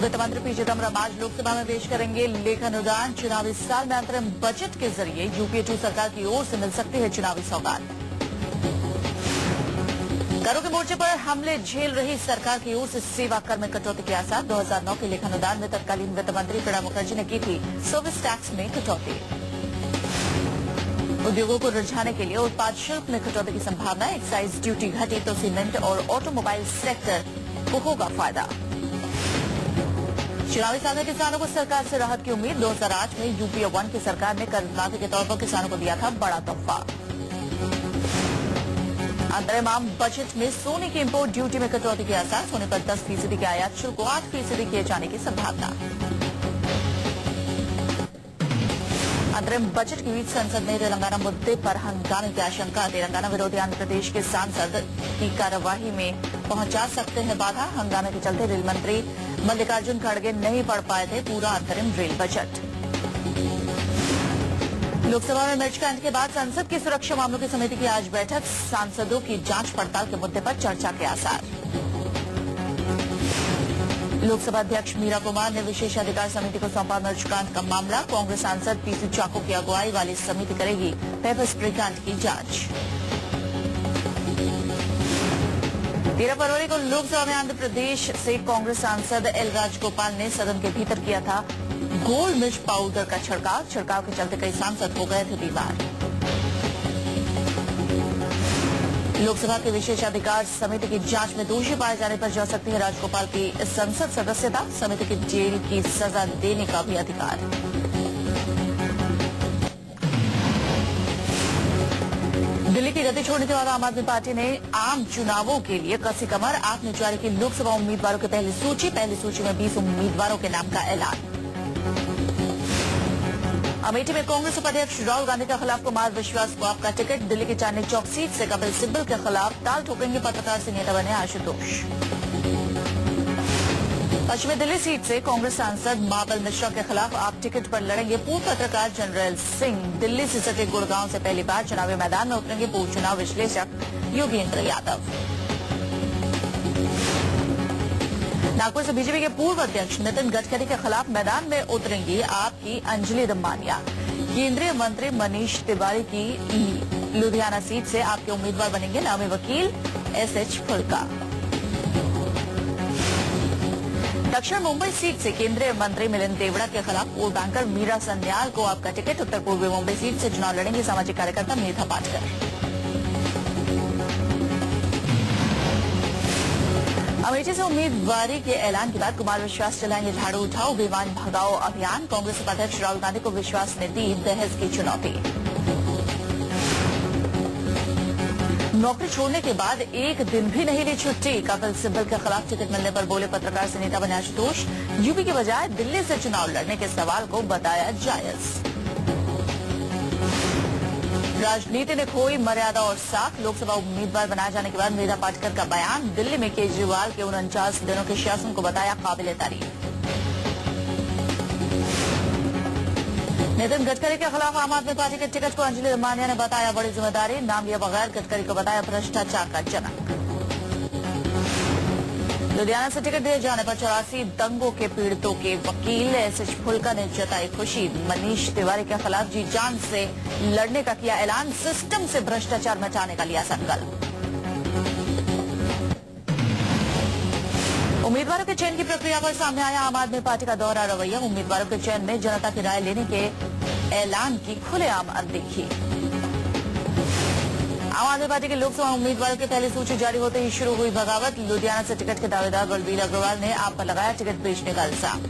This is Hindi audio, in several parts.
वित्त मंत्री पी चिदम्बरम आज लोकसभा में पेश करेंगे लेखानुदान। चुनावी साल में अंतरिम बजट के जरिए यूपीए 2 सरकार की ओर से मिल सकती है चुनावी सौगात। करों के मोर्चे पर हमले झेल रही सरकार की ओर से सेवा कर में कटौती के आसार। 2009 के लेखानुदान में तत्कालीन वित्त मंत्री प्रणब मुखर्जी ने की थी सर्विस टैक्स में कटौती। उद्योगों को रिझाने के लिए उत्पाद शुल्क में कटौती की संभावना। एक्साइज ड्यूटी घटी तो सीमेंट और ऑटोमोबाइल सेक्टर को होगा फायदा। चुनावी साल में किसानों को सरकार से राहत की उम्मीद। 2008 में यूपीए 1 की सरकार ने कर्ज माफी के तौर पर किसानों को दिया था बड़ा तोहफा। अंतरिम आम बजट में सोने की इंपोर्ट ड्यूटी में कटौती के आसार। सोने पर 10% के आयात शुल्क को 8% किए जाने की संभावना। अंतरिम बजट के बीच संसद में तेलंगाना मुद्दे पर हंगामे की आशंका। तेलंगाना विरोधी आंध्र प्रदेश के सांसद की कार्यवाही में पहुंचा सकते हैं बाधा। हंगामे के चलते रेल मंत्री मल्लिकार्जुन खड़गे नहीं पढ़ पाए थे पूरा अंतरिम रेल बजट। लोकसभा में मिर्चकांड के बाद संसद की सुरक्षा मामलों की समिति की आज बैठक। सांसदों की जांच पड़ताल के मुद्दे पर चर्चा के आसार। लोकसभा अध्यक्ष मीरा कुमार ने विशेषाधिकार समिति को सौंपा मिर्चकांड का मामला। कांग्रेस सांसद पीसी चाको की अगुवाई वाली समिति करेगी पेपर स्प्रे कांड की जांच। 13 फरवरी को लोकसभा में आंध्र प्रदेश से कांग्रेस सांसद एल राजगोपाल ने सदन के भीतर किया था गोल मिर्च पाउडर का छिड़काव के चलते कई सांसद हो गए थे बीमार। लोकसभा के विशेषाधिकार समिति की जांच में दोषी पाए जाने पर जा सकती है राजगोपाल की संसद सदस्यता। समिति की जेल की सजा देने का भी अधिकार। दिल्ली की गति छोड़ने के बाद आम आदमी पार्टी ने आम चुनावों के लिए कसी कमर। आप ने जारी की लोकसभा उम्मीदवारों की पहली सूची में 20 उम्मीदवारों के नाम का ऐलान। अमेठी में कांग्रेस उपाध्यक्ष राहुल गांधी के खिलाफ कुमार विश्वास को आपका टिकट। दिल्ली की चांदनी चौक सीट से कपिल सिब्बल के खिलाफ ताल ठोकेंगे पत्रकार से नेता बने आशुतोष। पश्चिमी दिल्ली सीट से कांग्रेस सांसद महाबल मिश्रा के खिलाफ आप टिकट पर लड़ेंगे पूर्व पत्रकार जनरल सिंह। दिल्ली से सटे गुड़गांव से पहली बार चुनावी मैदान में उतरेंगे पूर्व चुनाव विश्लेषक योगेंद्र यादव। नागपुर से बीजेपी के पूर्व अध्यक्ष नितिन गडकरी के खिलाफ मैदान में उतरेंगी आपकी अंजलि दमानिया। केंद्रीय मंत्री मनीष तिवारी की लुधियाना सीट से आपके उम्मीदवार बनेंगे नामी वकील एसएच फुल्का। दक्षिण मुंबई सीट से केंद्रीय मंत्री मिलिंद देवड़ा के खिलाफ पूर्व बैंकर मीरा सन्याल को आपका टिकट। उत्तर पूर्वी मुंबई सीट से चुनाव लड़ेंगे सामाजिक कार्यकर्ता मेधा पाटकर। अमेठी से उम्मीदवारी के ऐलान के बाद कुमार विश्वास चलाएंगे झाड़ू उठाओ बेईमान भगाओ अभियान। कांग्रेस उपाध्यक्ष राहुल गांधी को विश्वास ने दी बहस की चुनौती। नौकरी छोड़ने के बाद एक दिन भी नहीं ली छुट्टी। कपिल सिब्बल के खिलाफ टिकट मिलने पर बोले पत्रकार से नेता बने आशुतोष। यूपी के बजाय दिल्ली से चुनाव लड़ने के सवाल को बताया जायज। राजनीति ने खोई मर्यादा और साख। लोकसभा उम्मीदवार बनाए जाने के बाद मेधा पाटकर का बयान। दिल्ली में केजरीवाल के 49 दिनों के शासन को बताया काबिल तारीफ। नितिन गडकरी के खिलाफ आम आदमी पार्टी के टिकट को अंजलि दमानिया ने बताया बड़ी जिम्मेदारी। नाम लिया बगैर गडकरी को बताया भ्रष्टाचार का जनक। लुधियाना से टिकट दिए जाने पर 84 दंगों के पीड़ितों के वकील एसएच फुल्का ने जताई खुशी। मनीष तिवारी के खिलाफ जी जान से लड़ने का किया ऐलान। सिस्टम से भ्रष्टाचार मिटाने का लिया संकल्प। उम्मीदवारों के चयन की प्रक्रिया पर सामने आया आम आदमी पार्टी का दोहरा रवैया। उम्मीदवारों के चयन में जनता की राय लेने के ऐलान की खुलेआम अनदेखी। आम आदमी पार्टी के लोकसभा उम्मीदवारों की पहली सूची जारी होते ही शुरू हुई बगावत। लुधियाना से टिकट के दावेदार बलबीर अग्रवाल ने आप पर लगाया टिकट बेचने का इल्जाम।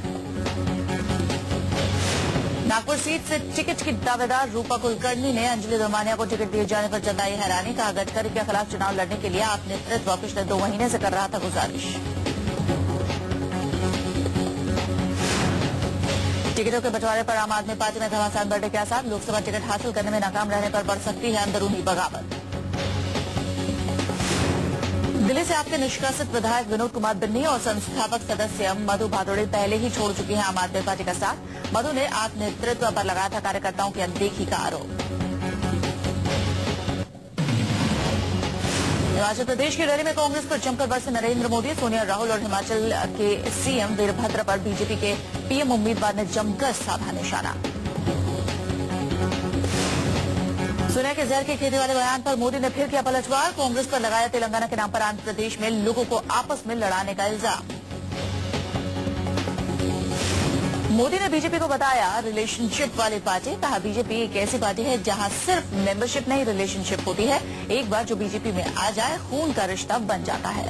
नागपुर सीट से टिकट की दावेदार रूपा कुलकर्णी ने अंजलि दमानिया को टिकट दिए जाने पर जताई हैरानी। कहा गडकरी के खिलाफ चुनाव लड़ने के लिए आप नेतृत्व पिछले 2 महीने से कर रहा था गुजारिश। टिकटों के बंटवारे पर आम आदमी पार्टी में घमासान बढ़ने के आसार। लोकसभा टिकट हासिल करने में नाकाम रहने पर बढ़ सकती है अंदरूनी बगावत। दिल्ली से आपके निष्कासित विधायक विनोद कुमार बिन्नी और संस्थापक सदस्य मधु भादुड़ी पहले ही छोड़ चुकी हैं आम आदमी पार्टी का साथ। मधु ने आप नेतृत्व पर लगाया था कार्यकर्ताओं की अनदेखी का आरोप। हिमाचल प्रदेश की रैली में कांग्रेस पर जमकर बरसे नरेंद्र मोदी। सोनिया, राहुल और हिमाचल के सीएम वीरभद्र पर बीजेपी के पीएम उम्मीदवार ने जमकर साधा निशाना। सोनिया के जहर की खेती वाले बयान पर मोदी ने फिर किया पलटवार। कांग्रेस पर लगाया तेलंगाना के नाम पर आंध्र प्रदेश में लोगों को आपस में लड़ाने का इल्जाम। मोदी ने बीजेपी को बताया रिलेशनशिप वाली पार्टी। कहा बीजेपी एक ऐसी पार्टी है जहां सिर्फ मेंबरशिप नहीं रिलेशनशिप होती है। एक बार जो बीजेपी में आ जाए खून का रिश्ता बन जाता है।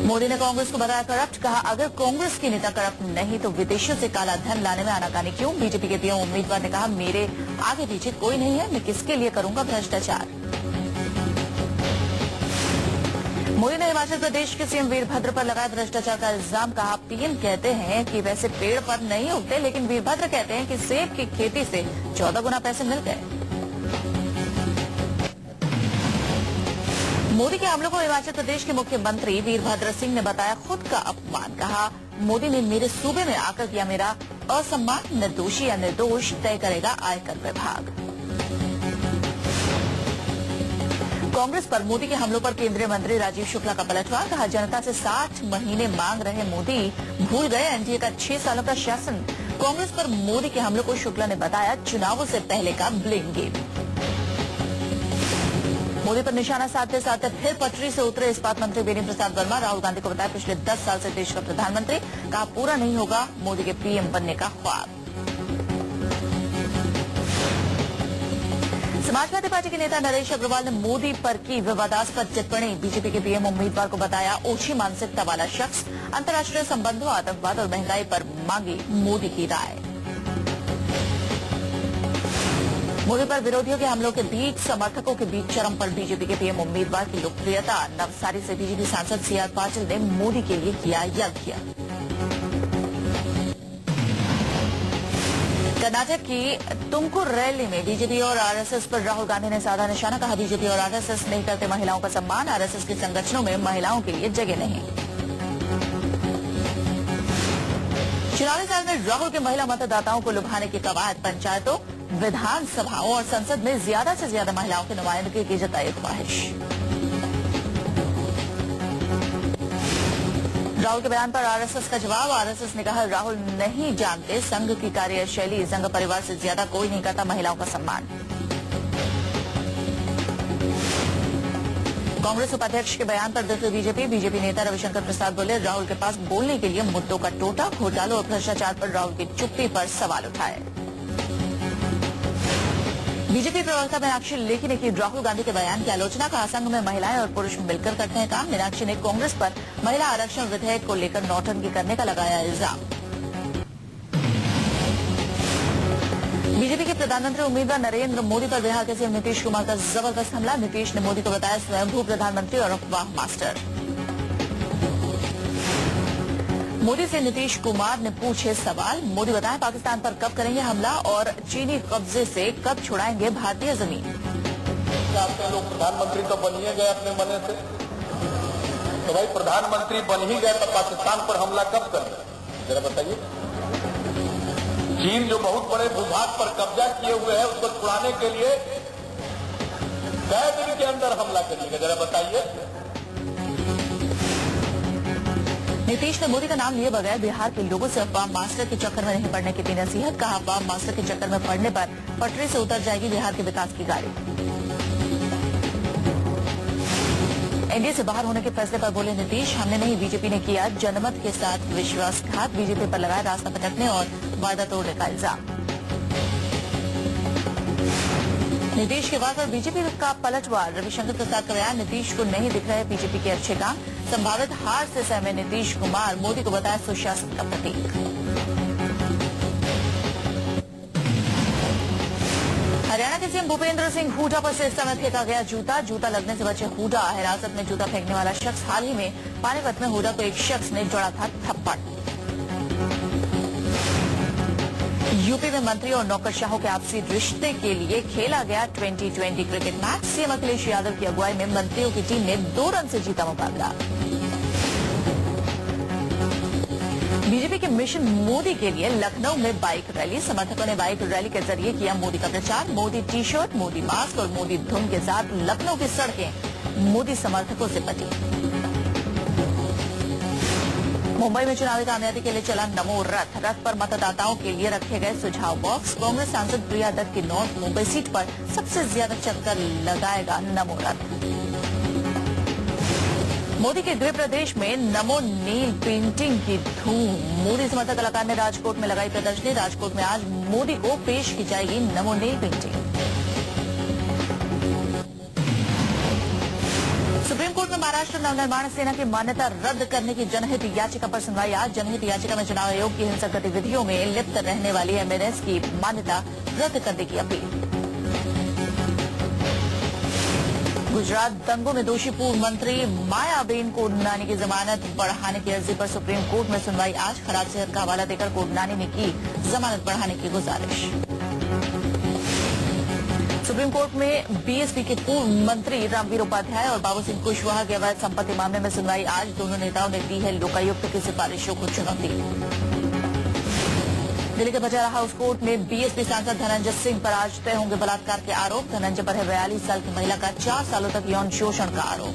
मोदी ने कांग्रेस को बताया करप्ट। कहा अगर कांग्रेस के नेता करप्ट नहीं तो विदेशों से काला धन लाने में आनाकानी क्यों। बीजेपी के पीएम उम्मीदवार ने कहा मेरे आगे पीछे कोई नहीं है, मैं किसके लिए करूंगा भ्रष्टाचार। मोदी ने हिमाचल प्रदेश के सीएम वीरभद्र पर लगाया भ्रष्टाचार का इल्जाम। कहा पीएम कहते हैं कि वैसे पेड़ पर नहीं उगते, लेकिन वीरभद्र कहते हैं कि सेब की खेती से 14 गुना पैसे मिल गए। मोदी के हमलों को हिमाचल प्रदेश के मुख्यमंत्री वीरभद्र सिंह ने बताया खुद का अपमान। कहा मोदी ने मेरे सूबे में आकर किया मेरा असम्मान। निर्दोषी या निर्दोष तय करेगा आयकर विभाग। कांग्रेस पर मोदी के हमलों पर केंद्रीय मंत्री राजीव शुक्ला का पलटवार। कहा जनता से 60 महीने मांग रहे मोदी भूल गए एनडीए का 6 सालों का शासन। कांग्रेस पर मोदी के हमलों को शुक्ला ने बताया चुनावों से पहले का ब्लेम गेम। मोदी पर निशाना साधते साधते फिर पटरी से उतरे इस्पात मंत्री वीरेंद्र प्रसाद वर्मा। राहुल गांधी को बताया पिछले 10 साल से देश का प्रधानमंत्री। कहा पूरा नहीं होगा मोदी के पीएम बनने का ख्वाब। समाजवादी पार्टी के नेता नरेश अग्रवाल ने मोदी पर की विवादास्पद टिप्पणी। बीजेपी के पीएम उम्मीदवार को बताया ओछी मानसिकता वाला शख्स। अंतर्राष्ट्रीय संबंधों, आतंकवाद और महंगाई पर मांगी मोदी की राय। मोदी पर विरोधियों के हमलों के बीच समर्थकों के बीच चरम पर बीजेपी के पीएम उम्मीदवार की लोकप्रियता। नवसारी से बीजेपी सांसद सीआर पाटिल ने मोदी के लिए किया यज्ञ। कर्नाटक की तुमकुर रैली में बीजेपी और आरएसएस पर राहुल गांधी ने साधा निशाना। कहा बीजेपी और आरएसएस नहीं करते महिलाओं का सम्मान। आरएसएस के संगठनों में महिलाओं के लिए जगह नहीं। चुनावी साल में राहुल के महिला मतदाताओं को लुभाने की कवायद। पंचायतों, विधानसभाओं और संसद में ज्यादा से ज्यादा महिलाओं की नुमाइंदगी की जताई ख्वाहिश। राहुल के बयान पर आरएसएस का जवाब। आरएसएस ने कहा राहुल नहीं जानते संघ की कार्यशैली। संघ परिवार से ज्यादा कोई नहीं करता महिलाओं का सम्मान। कांग्रेस उपाध्यक्ष के बयान पर दुखी बीजेपी नेता रविशंकर प्रसाद बोले राहुल के पास बोलने के लिए मुद्दों का टोटा। घोटालों और भ्रष्टाचार पर राहुल की चुप्पी पर सवाल उठाए। बीजेपी प्रवक्ता मीनाक्षी लेखी ने की राहुल गांधी के बयान की आलोचना। कहा संघ में महिलाएं और पुरुष मिलकर करते हैं काम। मीनाक्षी ने कांग्रेस पर महिला आरक्षण विधेयक को लेकर नौटंकी करने का लगाया इल्जाम। बीजेपी के प्रधानमंत्री उम्मीदवार नरेंद्र मोदी पर बिहार के सीएम नीतीश कुमार का जबरदस्त हमला। नीतीश ने मोदी को बताया स्वयंभू प्रधानमंत्री और अफवाह मास्टर। मोदी से नीतीश कुमार ने पूछे सवाल। मोदी बताएं पाकिस्तान पर कब करेंगे हमला और चीनी कब्जे से कब छुड़ाएंगे भारतीय जमीन। आपके लोग प्रधानमंत्री तो बन ही गए अपने मने से, तो भाई प्रधानमंत्री बन ही गए तो पाकिस्तान पर हमला कब कर रहे जरा बताइए। चीन जो बहुत बड़े भूभाग पर कब्जा किए हुए है उसको छुड़ाने के लिए कै दिन के अंदर हमला करिएगा जरा बताइए। नीतीश ने मोदी का नाम लिए बगैर बिहार के लोगों से अफवाह मास्टर के चक्कर में नहीं पड़ने की दी नसीहत। कहा अफवाह मास्टर के चक्कर में पड़ने पर पटरी से उतर जाएगी बिहार के विकास की गाड़ी। एनडीए से बाहर होने के फैसले पर बोले नीतीश हमने नहीं बीजेपी ने किया जनमत के साथ विश्वासघात। बीजेपी पर लगाया रास्ता भटकने और वादा तोड़ने का इल्जाम। नीतीश के बाद पर बीजेपी का पलटवार। रविशंकर प्रसाद का बयान नीतीश को नहीं दिख रहे बीजेपी के अच्छे काम। संभावित हार से सहमे नीतीश कुमार। मोदी को बताया सुशासन का प्रतीक। हरियाणा के सीएम भूपेंद्र सिंह हुड्डा पर से इस समय फेंका गया जूता लगने से बचे हुड्डा। हिरासत में जूता फेंकने वाला शख्स। हाल ही में पानीपत में हुड्डा को एक शख्स ने जोड़ा था थप्पड़। यूपी में मंत्री और नौकरशाहों के आपसी रिश्ते के लिए खेला गया 2020 cricket match. CM Akhilesh Yadav की अगुवाई में मंत्रियों की टीम ने 2 रन से जीता मुकाबला। बीजेपी के मिशन मोदी के लिए लखनऊ में बाइक रैली। समर्थकों ने बाइक रैली के जरिए किया मोदी का प्रचार। Modi T shirt, Modi mask और मोदी धुन के साथ लखनऊ की सड़कें मोदी समर्थकों से पटी। मुंबई में चुनावी कामयाबी के लिए चला नमो रथ। रथ पर मतदाताओं के लिए रखे गए सुझाव बॉक्स। कांग्रेस सांसद प्रिया दत्त की नॉर्थ मुंबई सीट पर सबसे ज्यादा चक्कर लगाएगा नमो रथ। मोदी के गृह प्रदेश में नमो नील पेंटिंग की धूम। मोदी समर्थक कलाकार ने राजकोट में लगाई प्रदर्शनी। राजकोट में आज मोदी को पेश की जाएगी नमो नील पेंटिंग। सुप्रीम कोर्ट में महाराष्ट्र नवनिर्माण सेना की मान्यता रद्द करने की जनहित याचिका पर सुनवाई आज। जनहित याचिका में चुनाव आयोग की हिंसक गतिविधियों में लिप्त रहने वाली एमएनएस की मान्यता रद्द करने की अपील। गुजरात दंगों में दोषी पूर्व मंत्री मायाबेन कोडनानी की जमानत बढ़ाने की अर्जी पर सुप्रीम कोर्ट में सुनवाई आज। खराब सेहत का हवाला देकर कोडनानी ने की जमानत बढ़ाने की गुजारिश। सुप्रीम कोर्ट में बीएसपी के पूर्व मंत्री रामवीर उपाध्याय और बाबू सिंह कुशवाहा के अवैध संपत्ति मामले में सुनवाई आज। दोनों नेताओं ने दी है लोकायुक्त की सिफारिशों को चुनौती। दिल्ली के बजारा हाउस कोर्ट में बीएसपी सांसद धनंजय सिंह पर आज तय होंगे बलात्कार के आरोप। धनंजय पर है 42 साल की महिला का 4 सालों तक यौन शोषण का आरोप।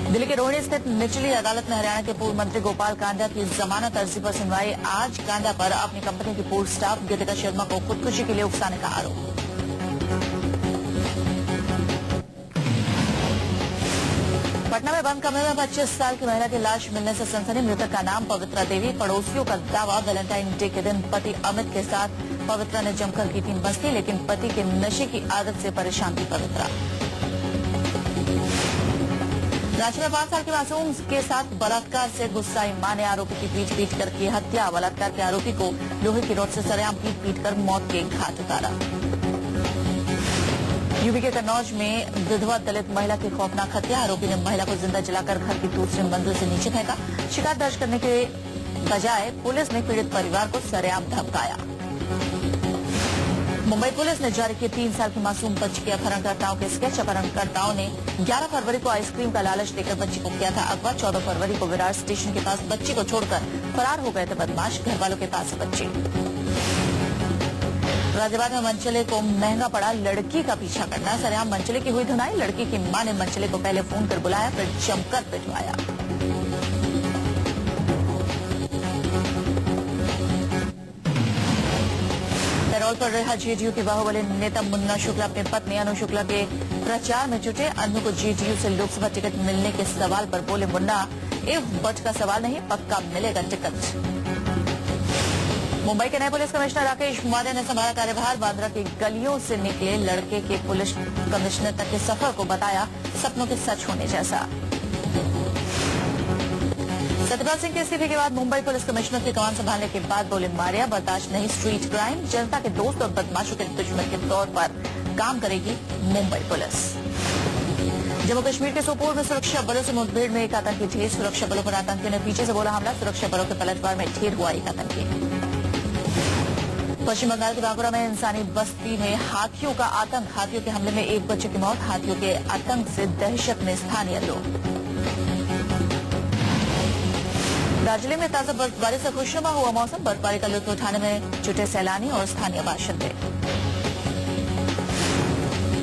दिल्ली के रोहिणी स्थित निचली अदालत में हरियाणा के पूर्व मंत्री गोपाल कांडा की जमानत अर्जी पर सुनवाई आज। कांडा पर अपनी कंपनी की पूर्व स्टाफ गीतिका शर्मा को खुदकुशी के लिए उकसाने का आरोप। पटना में बंद कमरे में 25 साल की महिला की लाश मिलने से सनसनी। मृतक का नाम पवित्रा देवी। पड़ोसियों का दावा, वैलेंटाइन डे के दिन पति अमित के साथ पवित्रा ने जमकर की थी मस्ती, लेकिन पति के नशे की आदत से परेशान थी पवित्रा। रांची में 5 साल के मासूम के साथ बलात्कार से गुस्साई मां ने आरोपी की पीट कर की हत्या। बलात्कार के आरोपी को लोहे की रॉड से सरेआम पीट कर मौत के घाट उतारा। यूपी के कन्नौज में विधवा दलित महिला की खौफनाक हत्या। आरोपी ने महिला को जिंदा जलाकर घर की दूसरी मंजिल से नीचे फेंका। शिकायत दर्ज करने के बजाय पुलिस ने पीड़ित परिवार को सरेआम धमकाया। मुंबई पुलिस ने जारी किए 3 साल की मासूम बच्ची के अपहरणकर्ताओं के स्केच। अपहरणकर्ताओं ने 11 फरवरी को आइसक्रीम का लालच देकर बच्ची को किया था अगवा। 14 फरवरी को विरार स्टेशन के पास बच्ची को छोड़कर फरार हो गए थे बदमाश। घर वालों के पास है बच्ची। गाजियाबाद में मनचले को महंगा पड़ा लड़की का पीछा करना। सरेआम मनचले की हुई धुनाई। लड़की की मां ने मनचले को पहले फोन कर बुलाया, फिर जमकर पिटवाया। पैरोल पर रहा जेडीयू के बाहुबली नेता मुन्ना शुक्ला अपनी पत्नी अनु शुक्ला के प्रचार में जुटे। अनु को जेडीयू से लोकसभा टिकट मिलने के सवाल पर बोले मुन्ना, इफ बट का सवाल नहीं, पक्का मिलेगा टिकट। मुंबई के नए पुलिस कमिश्नर राकेश मादे ने संभाला कार्यभार। बांद्रा की गलियों से निकले लड़के के पुलिस कमिश्नर तक के सफर को बताया सपनों के सच होने जैसा। सत्यपाल सिंह के इस्तीफे के बाद मुंबई पुलिस कमिश्नर की कमान संभालने के बाद बोले मारिया, बर्दाश्त नहीं स्ट्रीट क्राइम। जनता के दोस्त और बदमाशों के दुश्मन के तौर पर काम करेगी मुंबई पुलिस। जम्मू कश्मीर के सोपोर में सुरक्षा बलों से मुठभेड़ में एक आतंकी ढेर। सुरक्षा बलों पर आतंकियों ने पीछे से बोला हमला। सुरक्षा बलों के पलटवार में ढेर हुआ एक आतंकी। पश्चिम बंगाल के बांकुरा में इंसानी बस्ती में हाथियों का आतंक। हाथियों के हमले में एक बच्चे की मौत। हाथियों के आतंक से दहशत में स्थानीय लोग। दार्जिलिंग में ताजा बर्फबारी से खुशनुमा हुआ मौसम। बर्फबारी का लुत्फ उठाने में जुटे सैलानी और स्थानीय बाशिंदे।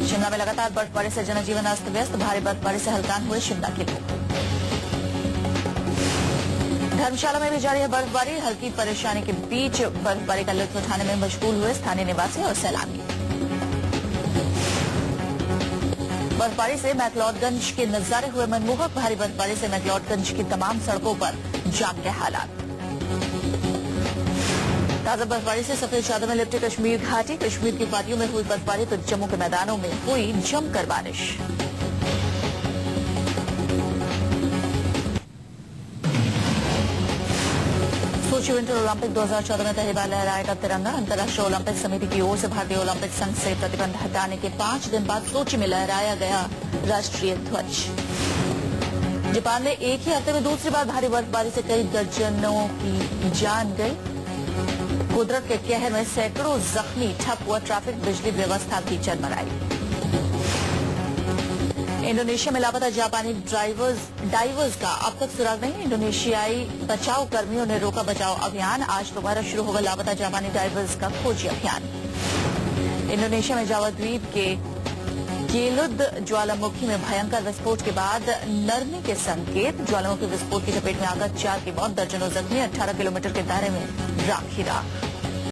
शिमला में लगातार बर्फबारी से जनजीवन अस्त व्यस्त। भारी बर्फबारी से हलकान हुए शिमला के लोग। धर्मशाला में भी जारी है बर्फबारी। हल्की परेशानी के बीच बर्फबारी का लुत्फ उठाने में मशगूल हुए स्थानीय निवासी और सैलानी। बर्फबारी से मैक्लोडगंज के नजारे हुए मनमोहक। भारी बर्फबारी से मैक्लोडगंज की तमाम सड़कों पर जाम के हालात। ताजा बर्फबारी से सफेद चादर में लिपटी कश्मीर घाटी। कश्मीर की वादियों में हुई बर्फबारी तो जम्मू के मैदानों में हुई जमकर बारिश। सोची विंटर ओलंपिक 2014 में पहली बार लहराएगा तिरंगा। अंतर्राष्ट्रीय ओलंपिक समिति की ओर से भारतीय ओलंपिक संघ से प्रतिबंध हटाने के 5 दिन बाद सोची में लहराया गया राष्ट्रीय ध्वज। जापान में एक ही हफ्ते में दूसरी बार भारी बर्फबारी से कई दर्जनों की जान गई। कुदरत के कहर में सैकड़ों जख्मी। ठप हुआ ट्रैफिक। बिजली व्यवस्था भी चरमराई। इंडोनेशिया में लापता जापानी डाइवर्स का अब तक सुराग नहीं। इंडोनेशियाई बचाव कर्मियों ने रोका बचाव अभियान। आज दोबारा शुरू होगा लापता जापानी डाइवर्स का खोजी अभियान। इंडोनेशिया में जावा द्वीप के गेलुद ज्वालामुखी में भयंकर विस्फोट के बाद नरमी के संकेत। ज्वालामुखी विस्फोट की चपेट में आकर 4 की मौत, दर्जनों जख्मी, 18 किलोमीटर के दायरे में राख ही राख।